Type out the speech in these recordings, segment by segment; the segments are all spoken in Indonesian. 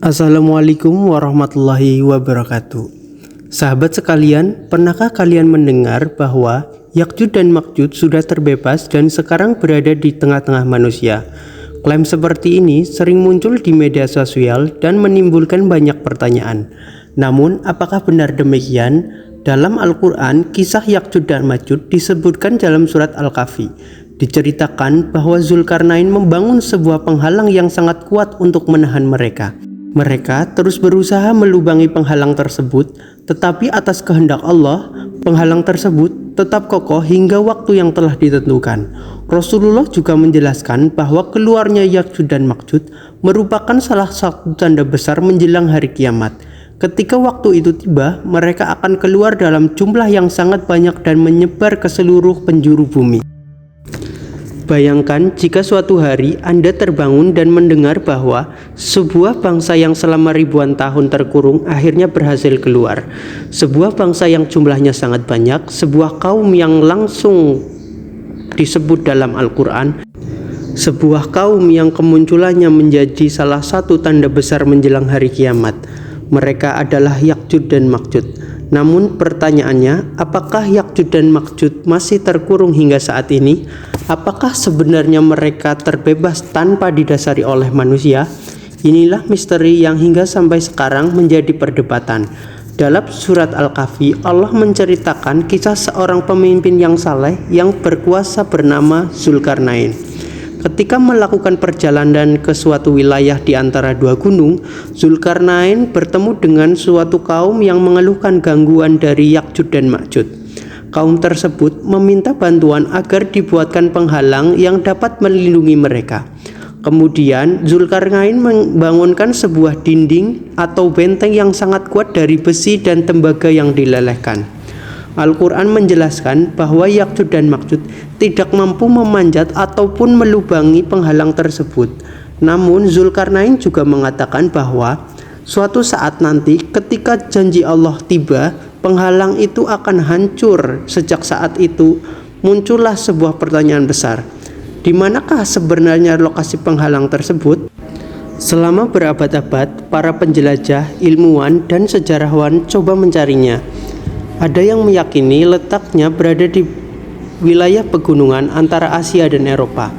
Assalamualaikum warahmatullahi wabarakatuh. Sahabat sekalian, pernahkah kalian mendengar bahwa Ya'juj dan Ma'juj sudah terbebas dan sekarang berada di tengah-tengah manusia? Klaim seperti ini sering muncul di media sosial dan menimbulkan banyak pertanyaan. Namun, apakah benar demikian? Dalam Al-Quran, kisah Ya'juj dan Ma'juj disebutkan dalam surat Al-Kahfi. Diceritakan bahwa Zulkarnain membangun sebuah penghalang yang sangat kuat untuk menahan mereka. Mereka terus berusaha melubangi penghalang tersebut, tetapi atas kehendak Allah, penghalang tersebut tetap kokoh hingga waktu yang telah ditentukan. Rasulullah juga menjelaskan bahwa keluarnya Ya'juj dan Ma'juj merupakan salah satu tanda besar menjelang hari kiamat. Ketika waktu itu tiba, mereka akan keluar dalam jumlah yang sangat banyak dan menyebar ke seluruh penjuru bumi. Bayangkan jika suatu hari Anda terbangun dan mendengar bahwa sebuah bangsa yang selama ribuan tahun terkurung akhirnya berhasil keluar. Sebuah bangsa yang jumlahnya sangat banyak, sebuah kaum yang langsung disebut dalam Al-Quran, sebuah kaum yang kemunculannya menjadi salah satu tanda besar menjelang hari kiamat. Mereka adalah Ya'juj dan Ma'juj. Namun pertanyaannya, apakah Ya'juj dan Ma'juj masih terkurung hingga saat ini? Apakah sebenarnya mereka terbebas tanpa didasari oleh manusia? Inilah misteri yang hingga sampai sekarang menjadi perdebatan. Dalam surat Al-Kahfi, Allah menceritakan kisah seorang pemimpin yang saleh yang berkuasa bernama Zulkarnain. Ketika melakukan perjalanan ke suatu wilayah di antara dua gunung, Zulkarnain bertemu dengan suatu kaum yang mengeluhkan gangguan dari Ya'juj dan Ma'juj. Kaum tersebut meminta bantuan agar dibuatkan penghalang yang dapat melindungi mereka. Kemudian Zulkarnain membangunkan sebuah dinding atau benteng yang sangat kuat dari besi dan tembaga yang dilelehkan. Al-Quran menjelaskan bahwa Ya'juj dan Ma'juj tidak mampu memanjat ataupun melubangi penghalang tersebut. Namun Zulkarnain juga mengatakan bahwa suatu saat nanti ketika janji Allah tiba, penghalang itu akan hancur. Sejak saat itu muncullah sebuah pertanyaan besar. Di manakah sebenarnya lokasi penghalang tersebut? Selama berabad-abad, para penjelajah, ilmuwan, dan sejarawan coba mencarinya. Ada yang meyakini letaknya berada di wilayah pegunungan antara Asia dan Eropa.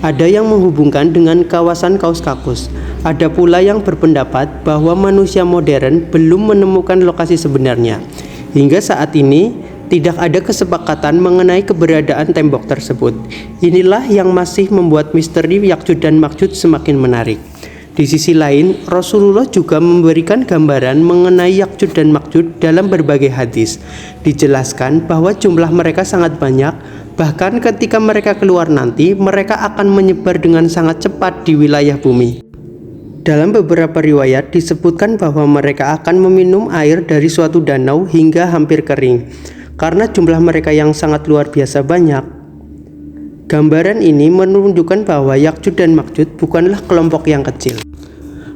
Ada yang menghubungkan dengan kawasan Kaukasus. Ada pula yang berpendapat bahwa manusia modern belum menemukan lokasi sebenarnya. Hingga saat ini tidak ada kesepakatan mengenai keberadaan tembok tersebut. Inilah yang masih membuat misteri Ya'juj dan Ma'juj semakin menarik. Di sisi lain, Rasulullah juga memberikan gambaran mengenai Ya'juj dan Ma'juj dalam berbagai hadis. Dijelaskan bahwa jumlah mereka sangat banyak, bahkan ketika mereka keluar nanti, mereka akan menyebar dengan sangat cepat di wilayah bumi. Dalam beberapa riwayat disebutkan bahwa mereka akan meminum air dari suatu danau hingga hampir kering. Karena jumlah mereka yang sangat luar biasa banyak, gambaran ini menunjukkan bahwa Ya'juj dan Ma'juj bukanlah kelompok yang kecil.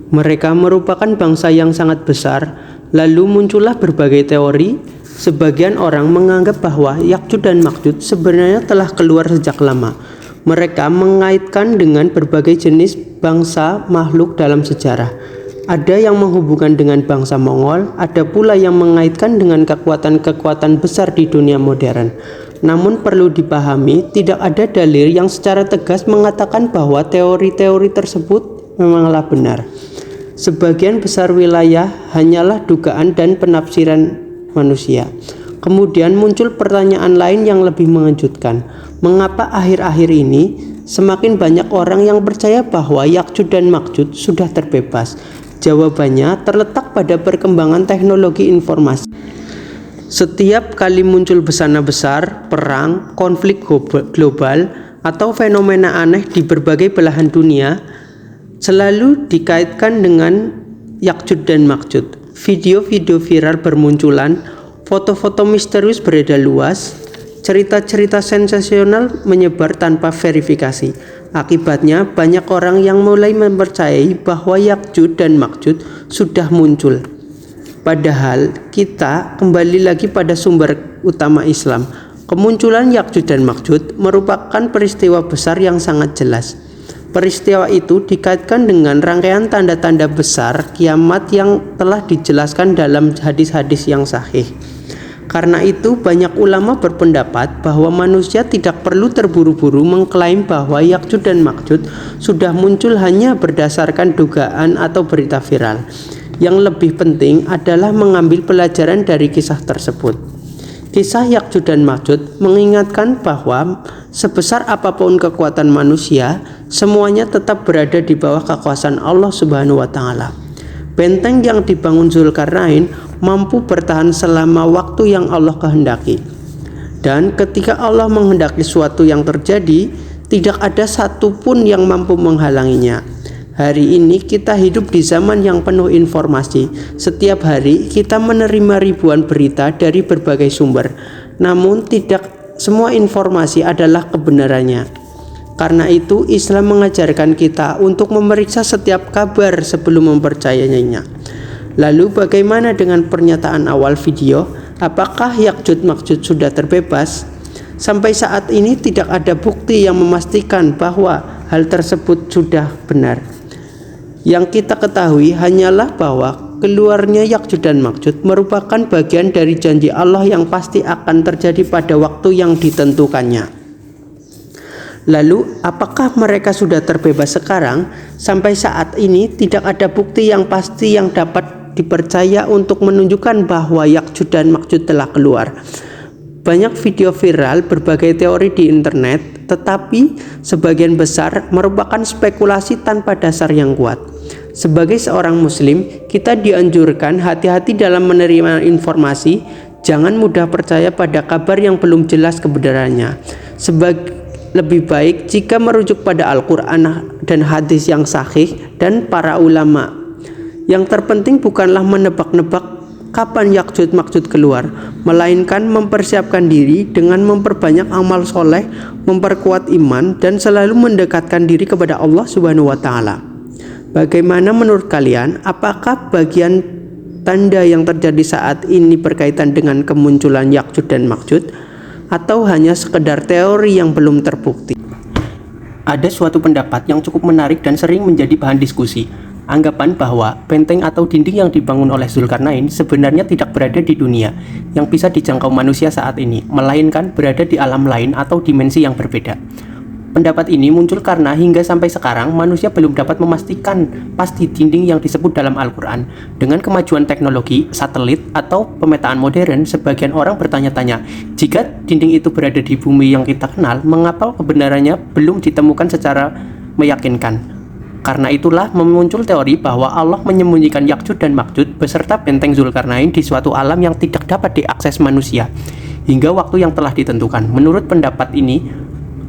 Mereka merupakan bangsa yang sangat besar. Lalu muncullah berbagai teori. Sebagian orang menganggap bahwa Ya'juj dan Ma'juj sebenarnya telah keluar sejak lama. Mereka mengaitkan dengan berbagai jenis bangsa makhluk dalam sejarah. Ada yang menghubungkan dengan bangsa Mongol, ada pula yang mengaitkan dengan kekuatan-kekuatan besar di dunia modern. Namun perlu dipahami, tidak ada dalil yang secara tegas mengatakan bahwa teori-teori tersebut memanglah benar. Sebagian besar wilayah hanyalah dugaan dan penafsiran manusia. Kemudian muncul pertanyaan lain yang lebih mengejutkan. Mengapa akhir-akhir ini semakin banyak orang yang percaya bahwa Ya'juj dan Ma'juj sudah terbebas? Jawabannya terletak pada perkembangan teknologi informasi. Setiap kali muncul bencana besar, perang, konflik global, atau fenomena aneh di berbagai belahan dunia, selalu dikaitkan dengan Ya'juj dan Ma'juj. Video-video viral bermunculan, foto-foto misterius beredar luas, cerita-cerita sensasional menyebar tanpa verifikasi. Akibatnya banyak orang yang mulai mempercayai bahwa Ya'juj dan Ma'juj sudah muncul. Padahal kita kembali lagi pada sumber utama Islam. Kemunculan Ya'juj dan Ma'juj merupakan peristiwa besar yang sangat jelas. Peristiwa itu dikaitkan dengan rangkaian tanda-tanda besar kiamat yang telah dijelaskan dalam hadis-hadis yang sahih. Karena itu, banyak ulama berpendapat bahwa manusia tidak perlu terburu-buru mengklaim bahwa Ya'juj dan Ma'juj sudah muncul hanya berdasarkan dugaan atau berita viral. Yang lebih penting adalah mengambil pelajaran dari kisah tersebut. Kisah Ya'juj dan Ma'juj mengingatkan bahwa sebesar apapun kekuatan manusia, semuanya tetap berada di bawah kekuasaan Allah Subhanahu wa taala. Benteng yang dibangun Zulkarnain mampu bertahan selama waktu yang Allah kehendaki. Dan ketika Allah menghendaki suatu yang terjadi, tidak ada satupun yang mampu menghalanginya. Hari ini kita hidup di zaman yang penuh informasi. Setiap hari kita menerima ribuan berita dari berbagai sumber. Namun tidak semua informasi adalah kebenarannya. Karena itu, Islam mengajarkan kita untuk memeriksa setiap kabar sebelum mempercayainya. Lalu bagaimana dengan pernyataan awal video? Apakah Ya'juj Ma'juj sudah terbebas? Sampai saat ini tidak ada bukti yang memastikan bahwa hal tersebut sudah benar. Yang kita ketahui hanyalah bahwa keluarnya Ya'juj dan Ma'juj merupakan bagian dari janji Allah yang pasti akan terjadi pada waktu yang ditentukannya. Lalu, apakah mereka sudah terbebas sekarang? Sampai saat ini tidak ada bukti yang pasti yang dapat dipercaya untuk menunjukkan bahwa Ya'juj dan Ma'juj telah keluar. Banyak video viral berbagai teori di internet, tetapi sebagian besar merupakan spekulasi tanpa dasar yang kuat. Sebagai seorang muslim, kita dianjurkan hati-hati dalam menerima informasi. Jangan mudah percaya pada kabar yang belum jelas kebenarannya. Lebih baik jika merujuk pada Al-Quran dan hadis yang sahih dan para ulama. Yang terpenting bukanlah menebak-nebak kapan Ya'juj Ma'juj keluar, melainkan mempersiapkan diri dengan memperbanyak amal soleh, memperkuat iman, dan selalu mendekatkan diri kepada Allah Subhanahu wa taala. Bagaimana menurut kalian? Apakah bagian tanda yang terjadi saat ini berkaitan dengan kemunculan Ya'juj dan Ma'juj, atau hanya sekedar teori yang belum terbukti? Ada suatu pendapat yang cukup menarik dan sering menjadi bahan diskusi. Anggapan bahwa benteng atau dinding yang dibangun oleh Zulkarnain sebenarnya tidak berada di dunia yang bisa dijangkau manusia saat ini, melainkan berada di alam lain atau dimensi yang berbeda. Pendapat ini muncul karena hingga sampai sekarang manusia belum dapat memastikan pasti dinding yang disebut dalam Al-Quran. Dengan kemajuan teknologi, satelit, atau pemetaan modern, sebagian orang bertanya-tanya, jika dinding itu berada di bumi yang kita kenal, mengapa kebenarannya belum ditemukan secara meyakinkan? Karena itulah muncul teori bahwa Allah menyembunyikan Ya'juj dan Ma'juj beserta benteng Zulkarnain di suatu alam yang tidak dapat diakses manusia hingga waktu yang telah ditentukan. Menurut pendapat ini,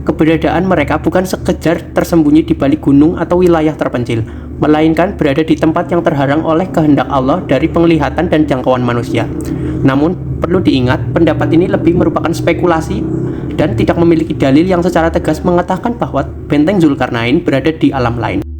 keberadaan mereka bukan sekedar tersembunyi di balik gunung atau wilayah terpencil, melainkan berada di tempat yang terhalang oleh kehendak Allah dari penglihatan dan jangkauan manusia. Namun, perlu diingat, pendapat ini lebih merupakan spekulasi dan tidak memiliki dalil yang secara tegas mengatakan bahwa benteng Zulkarnain berada di alam lain.